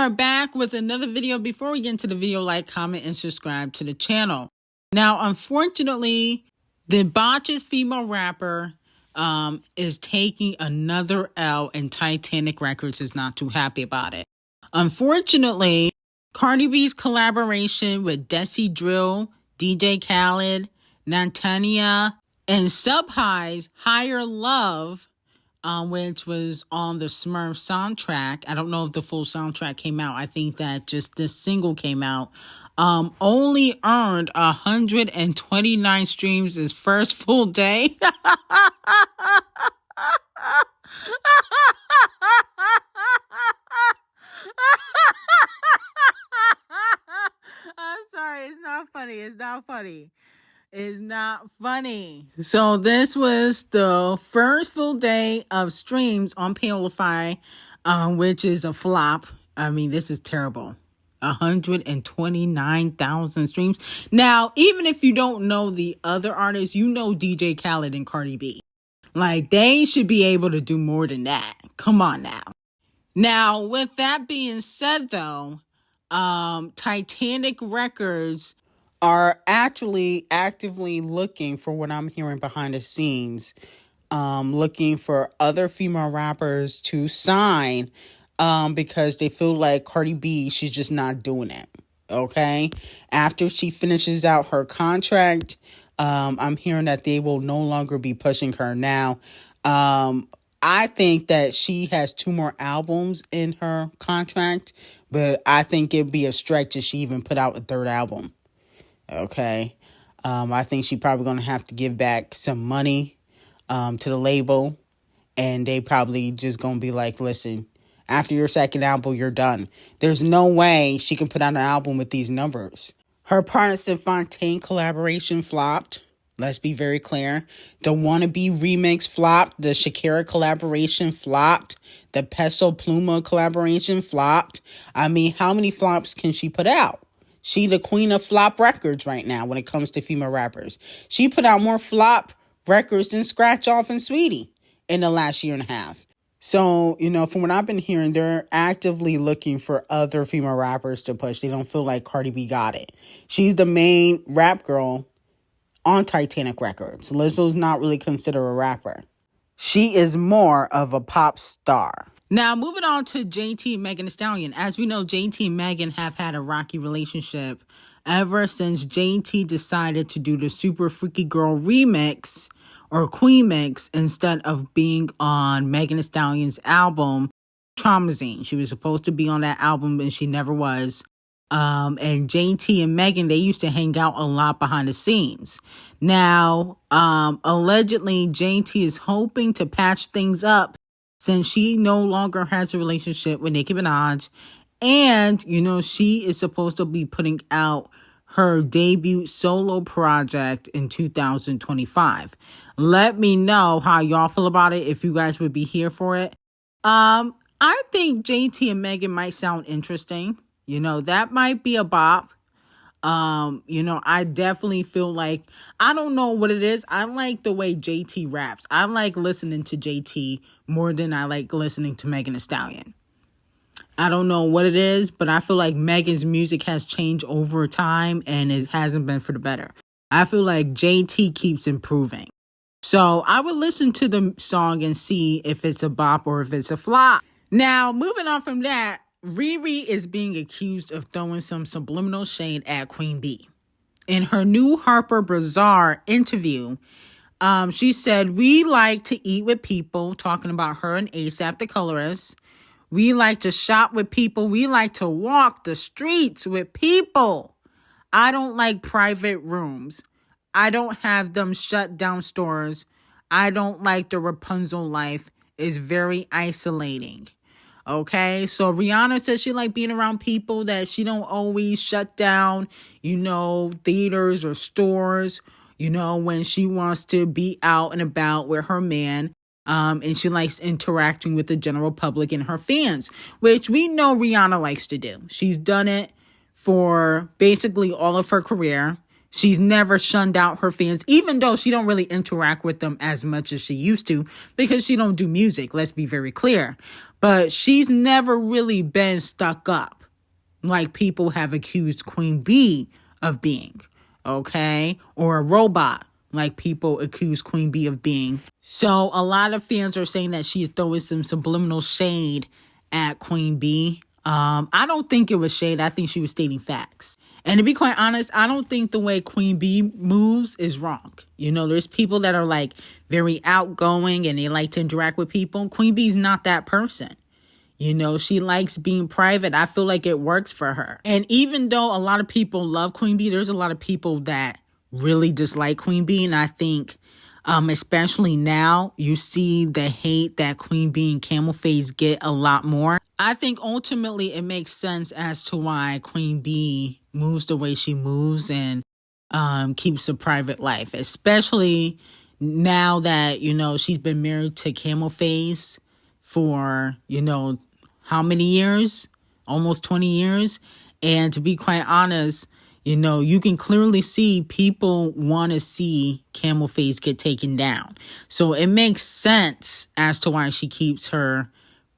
are back with another video. Before we get into the video, like, comment, and subscribe to the channel. Now, unfortunately, the Botches female rapper is taking another L, and Titanic Records is not too happy about it. Unfortunately, Cardi B's collaboration with Doechii Drill, DJ Khaled, Nantania, and Sub High's Higher Love, which was on the Smurf soundtrack. I don't know if the full soundtrack came out. I think that just this single came out. Only earned 129 streams his first full day. I'm sorry, it's not funny. It's not funny. Is not funny. So this was the first full day of streams on Palify, which is a flop. I mean, this is terrible. 129,000 streams. Now, even if you don't know the other artists, you know DJ Khaled and Cardi B. Like, they should be able to do more than that. Come on now. Now, with that being said, though, Titanic Records are actually actively looking, for what I'm hearing behind the scenes, looking for other female rappers to sign, because they feel like Cardi B, she's just not doing it. Okay? After she finishes out her contract, I'm hearing that they will no longer be pushing her. Now, I think that she has 2 more albums in her contract, but I think it'd be a stretch if she even put out a 3rd album. Okay. I think she probably going to have to give back some money to the label, and they probably just going to be like, listen, after your 2nd album, you're done. There's no way she can put out an album with these numbers. Her Partisan Fontaine collaboration flopped. Let's be very clear. The Wannabe remix flopped. The Shakira collaboration flopped. The Peso Pluma collaboration flopped. I mean, how many flops can she put out? She the queen of flop records right now when it comes to female rappers. She put out more flop records than Scratch Off and Sweetie in the last year and a half. So, you know, from what I've been hearing, they're actively looking for other female rappers to push. They don't feel like Cardi B got it. She's the main rap girl on Titanic Records. Lizzo's not really considered a rapper. She is more of a pop star. Now, moving on to JT and Megan Thee Stallion. As we know, JT and Megan have had a rocky relationship ever since JT decided to do the Super Freaky Girl remix or Queen mix instead of being on Megan Thee Stallion's album, Traumazine. She was supposed to be on that album and she never was. And JT and Megan, they used to hang out a lot behind the scenes. Now, allegedly, JT is hoping to patch things up since she no longer has a relationship with Nicki Minaj. And, you know, she is supposed to be putting out her debut solo project in 2025. Let me know how y'all feel about it, if you guys would be here for it. I think JT and Megan might sound interesting. You know, that might be a bop. You know, I definitely feel like, I don't know what it is. I like the way JT raps. I like listening to JT more than I like listening to Megan Thee Stallion. I don't know what it is, but I feel like Megan's music has changed over time and it hasn't been for the better. I feel like JT keeps improving. So I would listen to the song and see if it's a bop or if it's a flop. Now, moving on from that, Riri is being accused of throwing some subliminal shade at Queen B. In her new Harper Bazaar interview, she said, "We like to eat with people," talking about her and ASAP the colorist. "We like to shop with people. We like to walk the streets with people. I don't like private rooms. I don't have them shut down stores. I don't like the Rapunzel life. It's very isolating." Okay, so Rihanna says she like being around people that she don't always shut down, you know, theaters or stores, you know, when she wants to be out and about with her man. And she likes interacting with the general public and her fans, which we know Rihanna likes to do. She's done it for basically all of her career. She's never shunned out her fans, even though she don't really interact with them as much as she used to because she don't do music. Let's be very clear. But she's never really been stuck up. like people have accused Queen B of being, okay? Or a robot, like people accuse Queen B of being. So a lot of fans are saying that she's throwing some subliminal shade at Queen B. I don't think it was shade. I think she was stating facts. And to be quite honest, I don't think the way Queen B moves is wrong. You know, there's people that are like very outgoing and they like to interact with people. Queen B's not that person. You know, she likes being private. I feel like it works for her. And even though a lot of people love Queen B, there's a lot of people that really dislike Queen B. And I think, especially now, you see the hate that Queen B and Camel Face get a lot more. I think ultimately it makes sense as to why Queen B moves the way she moves and keeps a private life, especially now that, you know, she's been married to Camel Face for, you know, how many years? Almost 20 years. And to be quite honest, you know, you can clearly see people want to see Camel Face get taken down. So it makes sense as to why she keeps her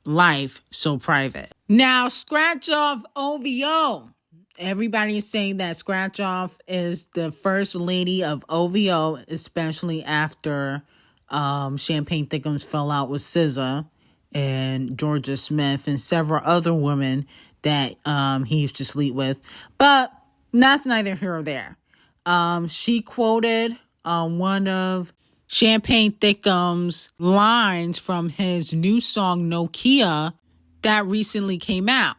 life so private. Now, Scratch Off OVO. Everybody is saying that Scratch Off is the first lady of OVO, especially after Champagne Thickums fell out with SZA and Georgia Smith and several other women that he used to sleep with. But that's neither here or there. She quoted one of Champagne Thickums' lines from his new song Nokia that recently came out.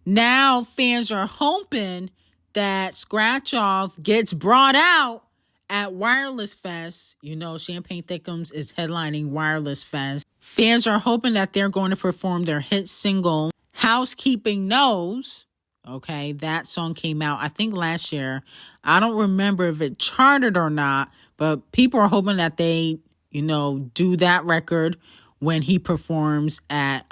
Now fans are hoping that Scratch Off gets brought out at Wireless Fest. You know, Champagne Thickums is headlining Wireless Fest. Fans are hoping that they're going to perform their hit single, Housekeeping Knows. Okay, that song came out, I think, last year. I don't remember if it charted or not, but people are hoping that they, you know, do that record when he performs at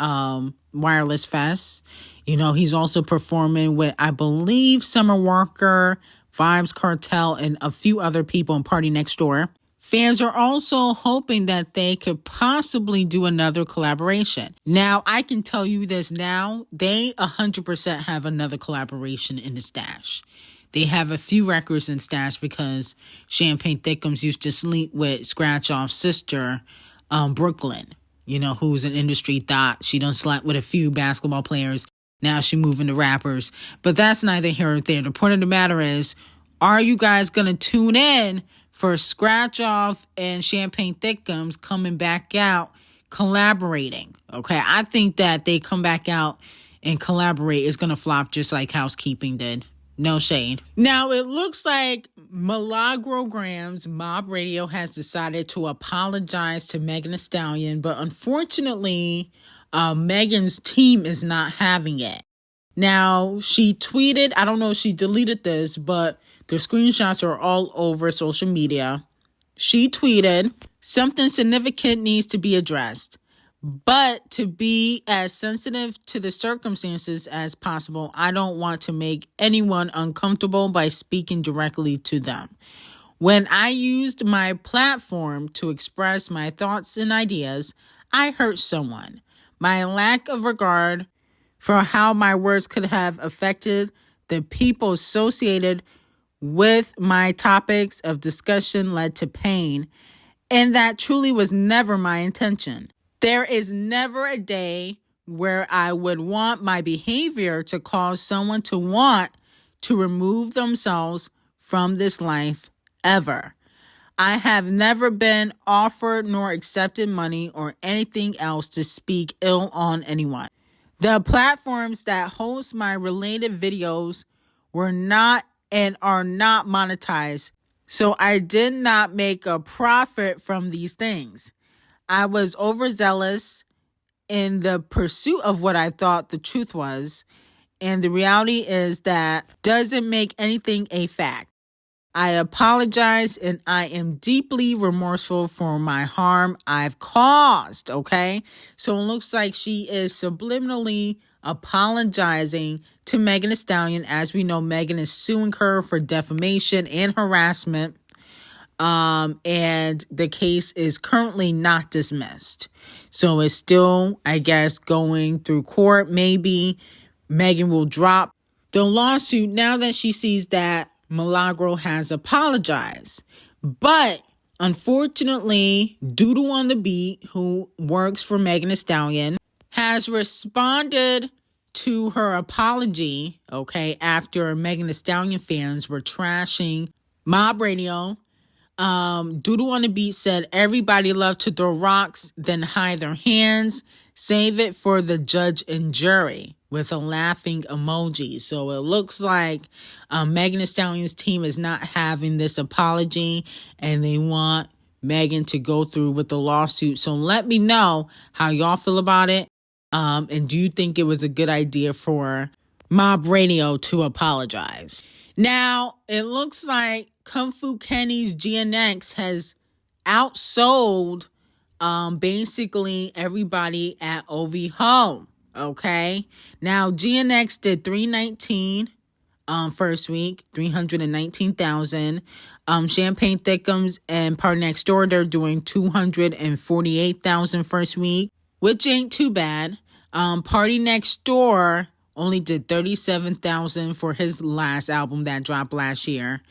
Wireless Fest. You know, he's also performing with, I believe, Summer Walker, Vibes Cartel, and a few other people in Party Next Door. Fans are also hoping that they could possibly do another collaboration. Now, I can tell you this now, they 100% have another collaboration in the stash. They have a few records in stash because Champagne Thickums used to sleep with Scratch Off's sister, Brooklyn, you know, who's an industry thought. She done slept with a few basketball players. Now she moving to rappers. But that's neither here or there. The point of the matter is, are you guys going to tune in for Scratch Off and Champagne Thickums coming back out, collaborating? Okay, I think that they come back out and collaborate is going to flop just like Housekeeping did. No shade. Now, it looks like Milagro Mob Radio has decided to apologize to Megan Thee Stallion, but unfortunately, Megan's team is not having it. Now, she tweeted, I don't know if she deleted this, but the screenshots are all over social media. She tweeted, something significant needs to be addressed, but to be as sensitive to the circumstances as possible. I don't want to make anyone uncomfortable by speaking directly to them. When I used my platform to express my thoughts and ideas, I hurt someone. My lack of regard for how my words could have affected the people associated with my topics of discussion led to pain, and that truly was never my intention. There is never a day where I would want my behavior to cause someone to want to remove themselves from this life ever. I have never been offered nor accepted money or anything else to speak ill on anyone. The platforms that host my related videos were not and are not monetized, so I did not make a profit from these things. I was overzealous in the pursuit of what I thought the truth was, and the reality is that doesn't make anything a fact. I apologize, and I am deeply remorseful for my harm I've caused, okay? So it looks like she is subliminally apologizing to Megan Thee Stallion. As we know, Megan is suing her for defamation and harassment. And the case is currently not dismissed. So it's still, I guess, going through court. Maybe Megan will drop the lawsuit now that she sees that Milagro has apologized. But unfortunately, Doodle on the Beat, who works for Megan Thee Stallion, has responded to her apology, okay, after Megan Thee Stallion fans were trashing Mob Radio. Doodle on the Beat said, everybody love to throw rocks, then hide their hands. Save it for the judge and jury, with a laughing emoji. So it looks like Megan Thee Stallion's team is not having this apology, and they want Megan to go through with the lawsuit. So let me know how y'all feel about it. And do you think it was a good idea for Mob Radio to apologize? Now, it looks like Kung Fu Kenny's GNX has outsold basically everybody at OV Home. Okay. Now, GNX did 319 first week, 319,000. Champagne Thickums and Party Next Door, they're doing 248,000 first week, which ain't too bad. Party Next Door only did 37,000 for his last album that dropped last year.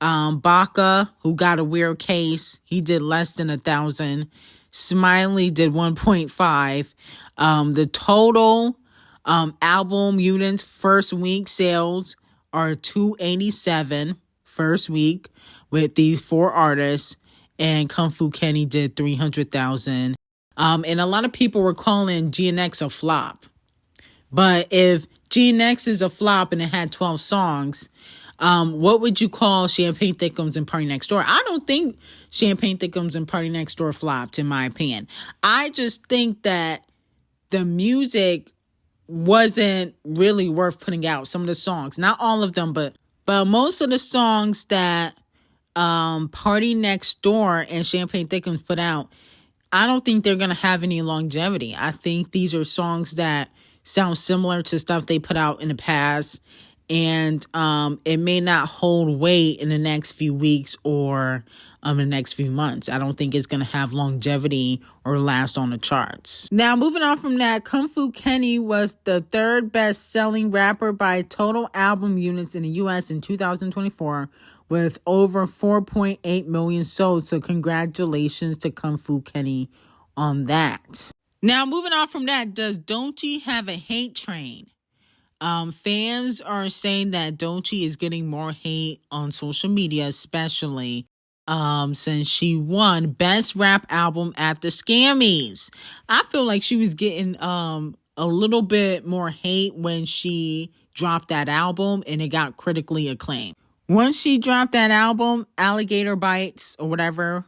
Baca, who got a weird case, he did less than 1,000. Smiley did 1.5. The total album units first week sales are 287 first week with these 4 artists, and Kung Fu Kenny did 300,000. And a lot of people were calling GNX a flop. But if GNX is a flop and it had 12 songs, what would you call Champagne Thickums and Party Next Door? I don't think Champagne Thickums and Party Next Door flopped, in my opinion. I just think that the music wasn't really worth putting out. Some of the songs, not all of them, but most of the songs that Party Next Door and Champagne Thickums put out, I don't think they're going to have any longevity. I think these are songs that sound similar to stuff they put out in the past, and it may not hold weight in the next few weeks or in the next few months. I don't think it's going to have longevity or last on the charts. Now, moving on from that, Kung Fu Kenny was the 3rd best-selling rapper by total album units in the U.S. in 2024, with over 4.8 million sold. So congratulations to Kung Fu Kenny on that. Now, moving on from that, does Doechii have a hate train? Fans are saying that Doechii is getting more hate on social media, especially since she won Best Rap Album at the Scammys. I feel like she was getting a little bit more hate when she dropped that album and it got critically acclaimed. Once she dropped that album, Alligator Bites or whatever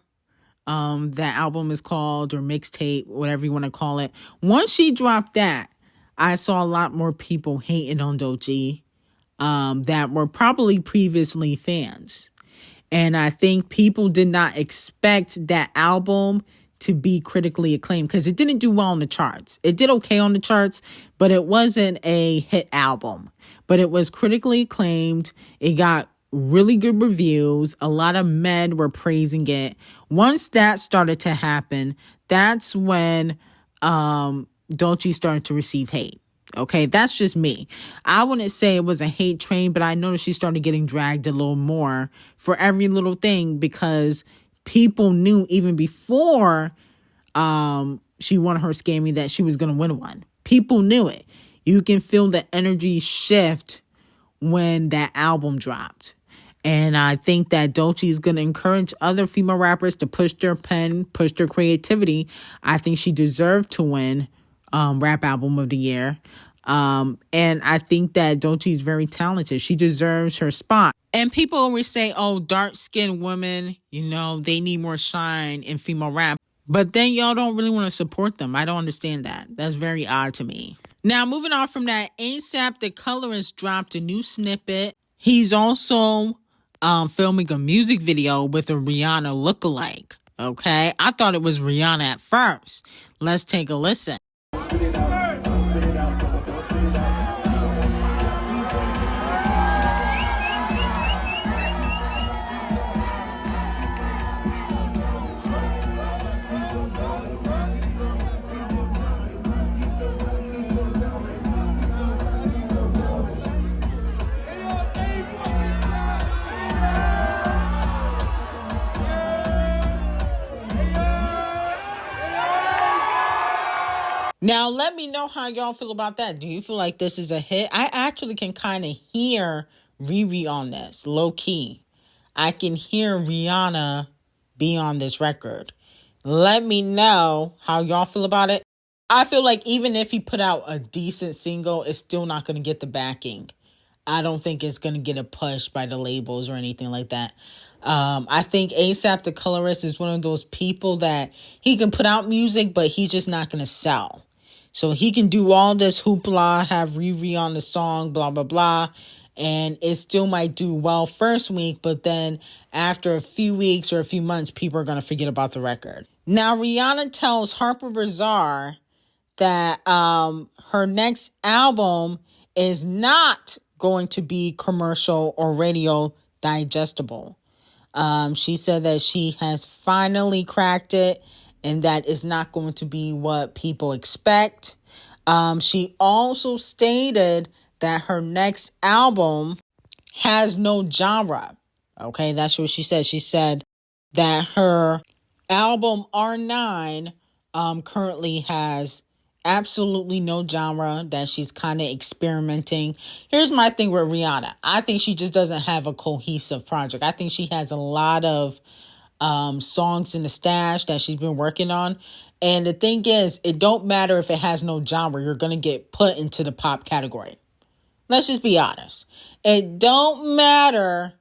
that album is called, or mixtape, whatever you want to call it. Once she dropped that, I saw a lot more people hating on Doechii that were probably previously fans. And I think people did not expect that album to be critically acclaimed because it didn't do well on the charts. It did okay on the charts, but it wasn't a hit album. But it was critically acclaimed. It got really good reviews. A lot of men were praising it. Once that started to happen, that's when Doechii started to receive hate. Okay, that's just me. I wouldn't say it was a hate train, but I noticed she started getting dragged a little more for every little thing because people knew even before she won her Scammy that she was going to win one. People knew it. You can feel the energy shift when that album dropped. And I think that Doechii is going to encourage other female rappers to push their pen, push their creativity. I think she deserved to win Rap Album of the Year. And I think that Doechii is very talented. She deserves her spot. And people always say, oh, dark-skinned women, you know, they need more shine in female rap. But then y'all don't really want to support them. I don't understand that. That's very odd to me. Now, moving on from that, ASAP the Colorist dropped a new snippet. He's also filming a music video with a Rihanna lookalike. Okay? I thought it was Rihanna at first. Let's take a listen. Spit it out, spit it out, spit it out. Now, let me know how y'all feel about that. Do you feel like this is a hit? I actually can kind of hear Riri on this, low key. I can hear Rihanna be on this record. Let me know how y'all feel about it. I feel like even if he put out a decent single, it's still not going to get the backing. I don't think it's going to get a push by the labels or anything like that. I think A$AP the Colorist is one of those people that he can put out music, but he's just not going to sell. So he can do all this hoopla, have Riri on the song, blah, blah, blah. And it still might do well first week, but then after a few weeks or a few months, people are going to forget about the record. Now, Rihanna tells Harper Bazaar that her next album is not going to be commercial or radio digestible. She said that she has finally cracked it and that is not going to be what people expect. She also stated that her next album has no genre. Okay, that's what she said. She said that her album R9 currently has absolutely no genre, that she's kind of experimenting. Here's my thing with Rihanna. I think she just doesn't have a cohesive project. I think she has a lot of songs in the stash that she's been working on. And the thing is, it don't matter if it has no genre. You're going to get put into the pop category. Let's just be honest. It don't matter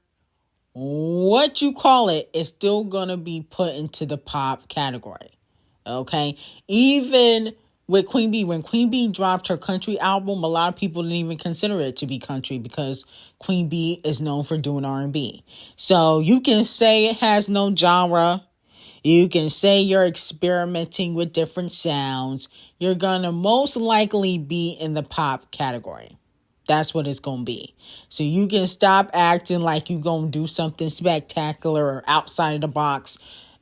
what you call it. It's still going to be put into the pop category. Okay? Even with Queen B, when Queen B dropped her country album, a lot of people didn't even consider it to be country because Queen B is known for doing R&B. So you can say it has no genre. You can say you're experimenting with different sounds. You're going to most likely be in the pop category. That's what it's going to be. So you can stop acting like you're going to do something spectacular or outside of the box.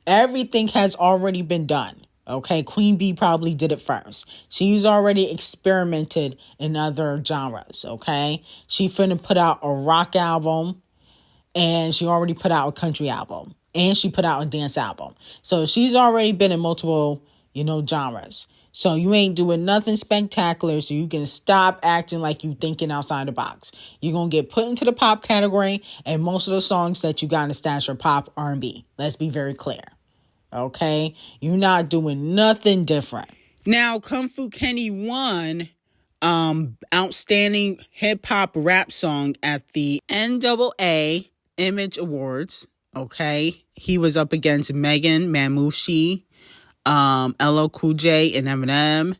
Everything has already been done. Okay, Queen B probably did it first. She's already experimented in other genres, okay? She finna put out a rock album, and she already put out a country album, and she put out a dance album. So she's already been in multiple, genres. So you ain't doing nothing spectacular, so you can stop acting like you thinking outside the box. You're going to get put into the pop category, and most of the songs that you got in the stash are pop R&B. Let's be very clear. Okay? You're not doing nothing different. Now, Kung Fu Kenny won Outstanding Hip Hop Rap Song at the NAA Image Awards. Okay? He was up against Megan Mamouchi, LL Cool J and Eminem,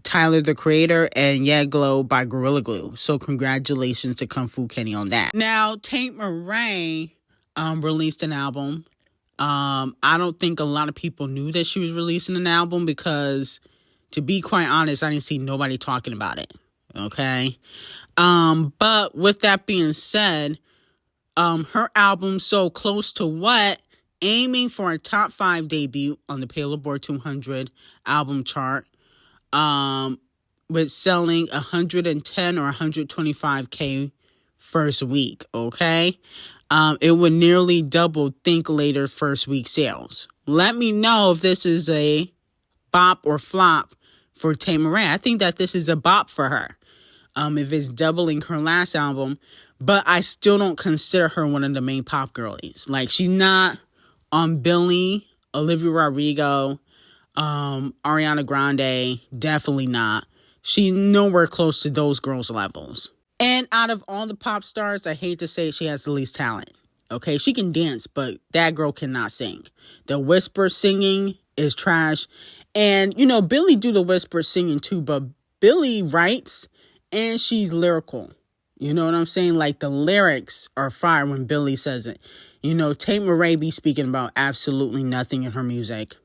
Tyler the Creator, and Yeah Glow by Gorilla Glue. So congratulations to Kung Fu Kenny on that. Now, Tate Murray released an album. I don't think a lot of people knew that she was releasing an album because, to be quite honest, I didn't see nobody talking about it. Okay? But with that being said, her album So Close to What, aiming for a top 5 debut on the Billboard 200 album chart, with selling 110 or 125K first week, okay? It would nearly double Think Later first week sales. Let me know if this is a bop or flop for Tate Murray. I think that this is a bop for her. If it's doubling her last album, but I still don't consider her one of the main pop girlies. Like, she's not on Billie, Olivia Rodrigo, Ariana Grande, definitely not. She's nowhere close to those girls' levels. And out of all the pop stars, I hate to say it, she has the least talent. Okay, she can dance, but that girl cannot sing. The whisper singing is trash. And, Billie do the whisper singing too, but Billie writes and she's lyrical. You know what I'm saying? Like, the lyrics are fire when Billie says it. Tate Murray be speaking about absolutely nothing in her music.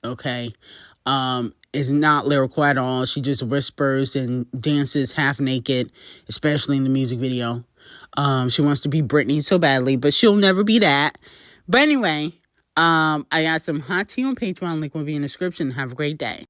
Okay? Is not lyrical at all. She just whispers and dances half naked, especially in the music video. She wants to be Britney so badly, but she'll never be that. But anyway, I got some hot tea on Patreon. Link will be in the description. Have a great day.